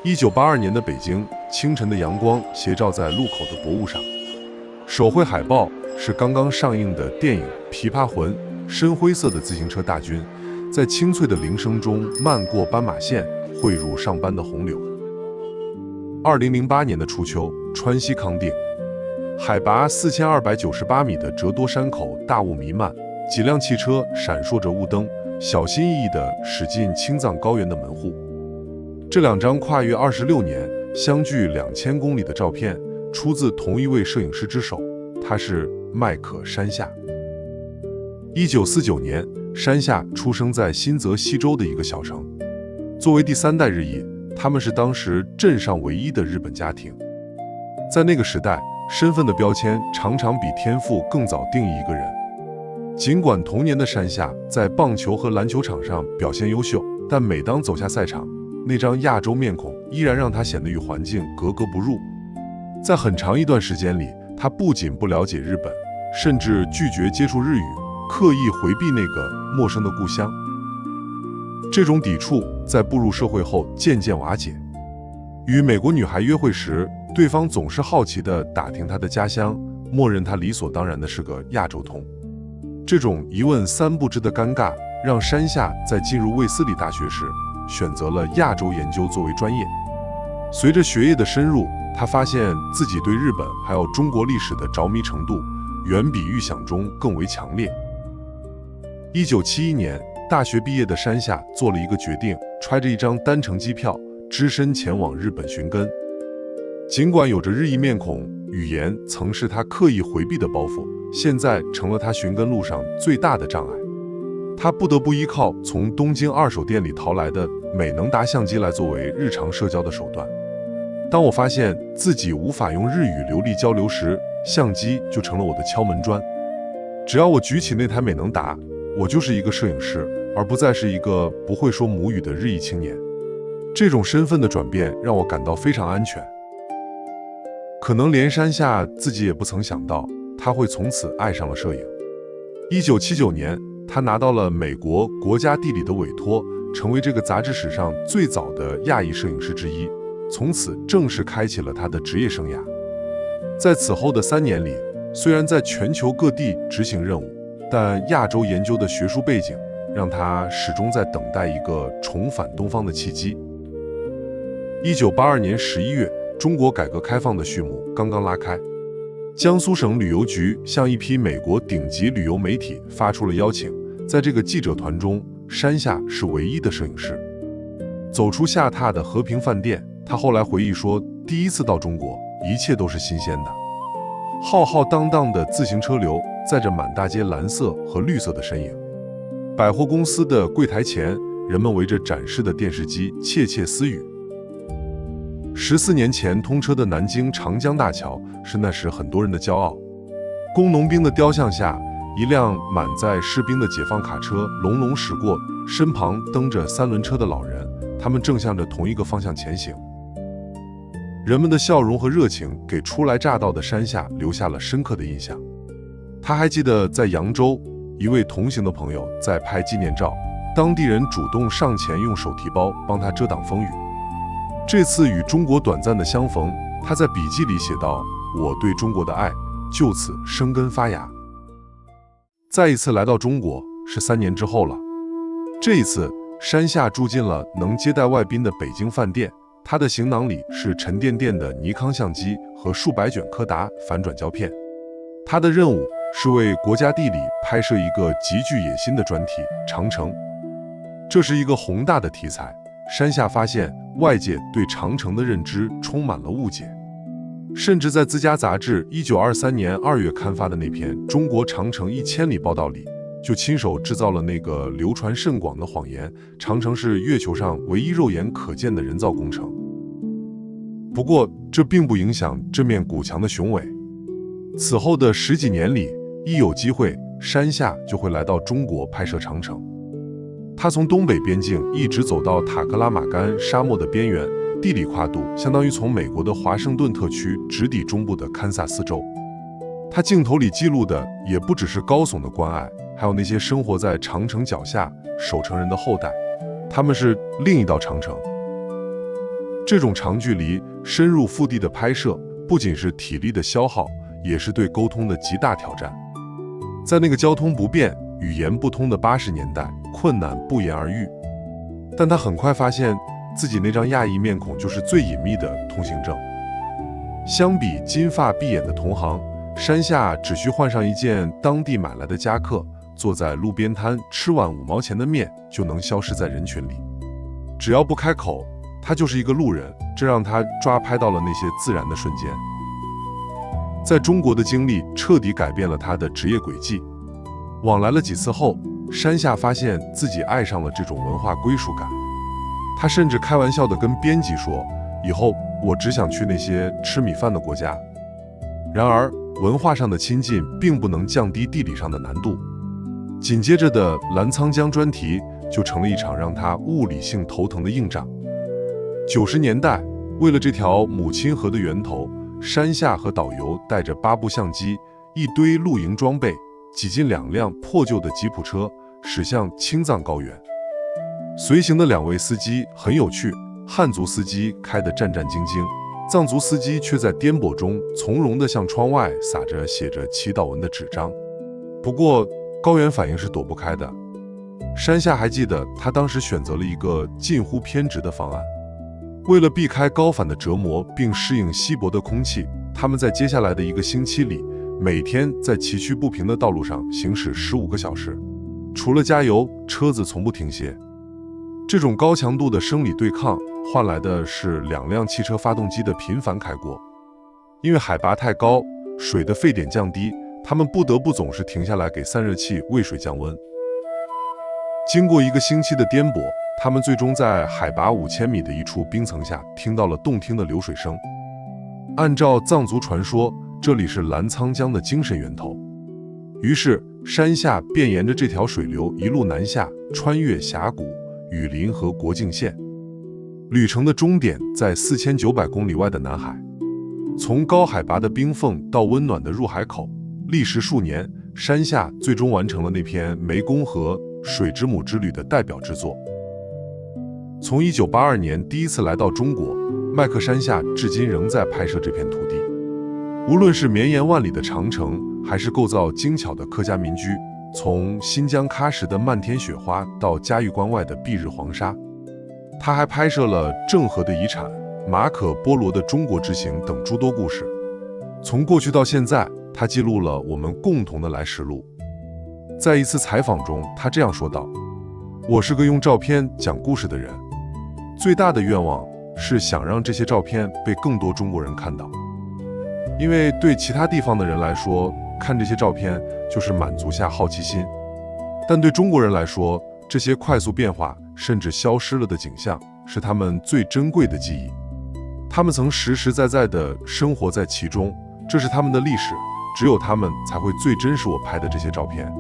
1982年的北京，清晨的阳光斜照在路口的薄雾上，手绘海报是刚刚上映的电影《琵琶魂》，深灰色的自行车大军在清脆的铃声中漫过斑马线，汇入上班的洪流。2008年的初秋，川西康定，海拔4298米的折多山口大雾弥漫，几辆汽车闪烁着雾灯，小心翼翼地驶进青藏高原的门户。这两张跨越26年、相距2000公里的照片，出自同一位摄影师之手，他是迈克·山下。1949年，山下出生在新泽西州的一个小城。作为第三代日裔，他们是当时镇上唯一的日本家庭。在那个时代，身份的标签常常比天赋更早定义一个人。尽管童年的山下在棒球和篮球场上表现优秀，但每当走下赛场，那张亚洲面孔依然让他显得与环境格格不入。在很长一段时间里，他不仅不了解日本，甚至拒绝接触日语，刻意回避那个陌生的故乡。这种抵触在步入社会后渐渐瓦解。与美国女孩约会时，对方总是好奇地打听她的家乡，默认她理所当然的是个亚洲通。这种一问三不知的尴尬，让山下在进入卫斯理大学时选择了亚洲研究作为专业。随着学业的深入，他发现自己对日本还有中国历史的着迷程度远比预想中更为强烈。1971年，大学毕业的山下做了一个决定，揣着一张单程机票，只身前往日本寻根。尽管有着日裔面孔，语言曾是他刻意回避的包袱，现在成了他寻根路上最大的障碍。他不得不依靠从东京二手店里淘来的美能达相机来作为日常社交的手段。当我发现自己无法用日语流利交流时，相机就成了我的敲门砖。只要我举起那台美能达，我就是一个摄影师，而不再是一个不会说母语的日裔青年。这种身份的转变让我感到非常安全。可能连山下自己也不曾想到，他会从此爱上了摄影。1979年，他拿到了美国国家地理的委托，成为这个杂志史上最早的亚裔摄影师之一，从此正式开启了他的职业生涯。在此后的3年里，虽然在全球各地执行任务，但亚洲研究的学术背景让他始终在等待一个重返东方的契机。1982年11月，中国改革开放的序幕刚刚拉开，江苏省旅游局向一批美国顶级旅游媒体发出了邀请，在这个记者团中，山下是唯一的摄影师。走出下榻的和平饭店，他后来回忆说，第一次到中国，一切都是新鲜的。浩浩荡荡的自行车流载着满大街蓝色和绿色的身影，百货公司的柜台前，人们围着展示的电视机窃窃私语。14年前通车的南京长江大桥是那时很多人的骄傲。工农兵的雕像下，一辆满载士兵的解放卡车隆隆驶过，身旁蹬着3轮车的老人，他们正向着同一个方向前行。人们的笑容和热情给初来乍到的山下留下了深刻的印象。他还记得在扬州，一位同行的朋友在拍纪念照，当地人主动上前用手提包帮他遮挡风雨。这次与中国短暂的相逢，他在笔记里写道：“我对中国的爱就此生根发芽。”再一次来到中国是3年之后了。这一次，山下住进了能接待外宾的北京饭店，他的行囊里是沉甸甸的尼康相机和数百卷柯达反转胶片。他的任务是为国家地理拍摄一个极具野心的专题《长城》。这是一个宏大的题材，山下发现外界对长城的认知充满了误解，甚至在《自家》杂志1923年2月刊发的那篇《中国长城1000里》报道里，就亲手制造了那个流传甚广的谎言：长城是月球上唯一肉眼可见的人造工程。不过，这并不影响这面古墙的雄伟。此后的10几年里，一有机会，山下就会来到中国拍摄长城。他从东北边境一直走到塔克拉玛干沙漠的边缘，地理跨度相当于从美国的华盛顿特区直抵中部的堪萨斯州。他镜头里记录的也不只是高耸的关隘，还有那些生活在长城脚下守城人的后代，他们是另一道长城。这种长距离、深入腹地的拍摄，不仅是体力的消耗，也是对沟通的极大挑战。在那个交通不便、语言不通的80年代，困难不言而喻。但他很快发现自己那张亚裔面孔就是最隐秘的通行证。相比金发碧眼的同行，山下只需换上一件当地买来的夹克，坐在路边摊吃碗5毛钱的面，就能消失在人群里。只要不开口，他就是一个路人，这让他抓拍到了那些自然的瞬间。在中国的经历彻底改变了他的职业轨迹。往来了几次后，山下发现自己爱上了这种文化归属感。他甚至开玩笑地跟编辑说，以后我只想去那些吃米饭的国家。然而，文化上的亲近并不能降低地理上的难度。紧接着的澜沧江专题就成了一场让他物理性头疼的硬仗。90年代，为了这条母亲河的源头，山下和导游带着8部相机、一堆露营装备，挤进2辆破旧的吉普车，驶向青藏高原。随行的2位司机很有趣，汉族司机开得战战兢兢，藏族司机却在颠簸中从容地向窗外撒着写着祈祷文的纸张。不过，高原反应是躲不开的。山下还记得，他当时选择了一个近乎偏执的方案。为了避开高反的折磨并适应稀薄的空气，他们在接下来的1个星期里，每天在崎岖不平的道路上行驶15个小时，除了加油，车子从不停歇。这种高强度的生理对抗换来的是2辆汽车发动机的频繁开过。因为海拔太高，水的沸点降低，他们不得不总是停下来给散热器喂水降温。经过1个星期的颠簸，他们最终在海拔5000米的一处冰层下听到了动听的流水声。按照藏族传说，这里是澜沧江的精神源头。于是，山下便沿着这条水流一路南下，穿越峡谷、雨林和国境线。旅程的终点在4900公里外的南海。从高海拔的冰缝到温暖的入海口，历时数年，山下最终完成了那篇湄公河水之母之旅的代表之作。从1982年第一次来到中国，麦克山下至今仍在拍摄这片土地。无论是绵延万里的长城，还是构造精巧的客家民居，从新疆喀什的漫天雪花到嘉峪关外的蔽日黄沙，他还拍摄了郑和的遗产、马可·波罗的中国之行等诸多故事。从过去到现在，他记录了我们共同的来时路。在一次采访中，他这样说道：“我是个用照片讲故事的人，最大的愿望是想让这些照片被更多中国人看到。因为对其他地方的人来说，看这些照片就是满足下好奇心，但对中国人来说，这些快速变化甚至消失了的景象是他们最珍贵的记忆。他们曾实实在在地生活在其中，这是他们的历史，只有他们才会最珍视我拍的这些照片。”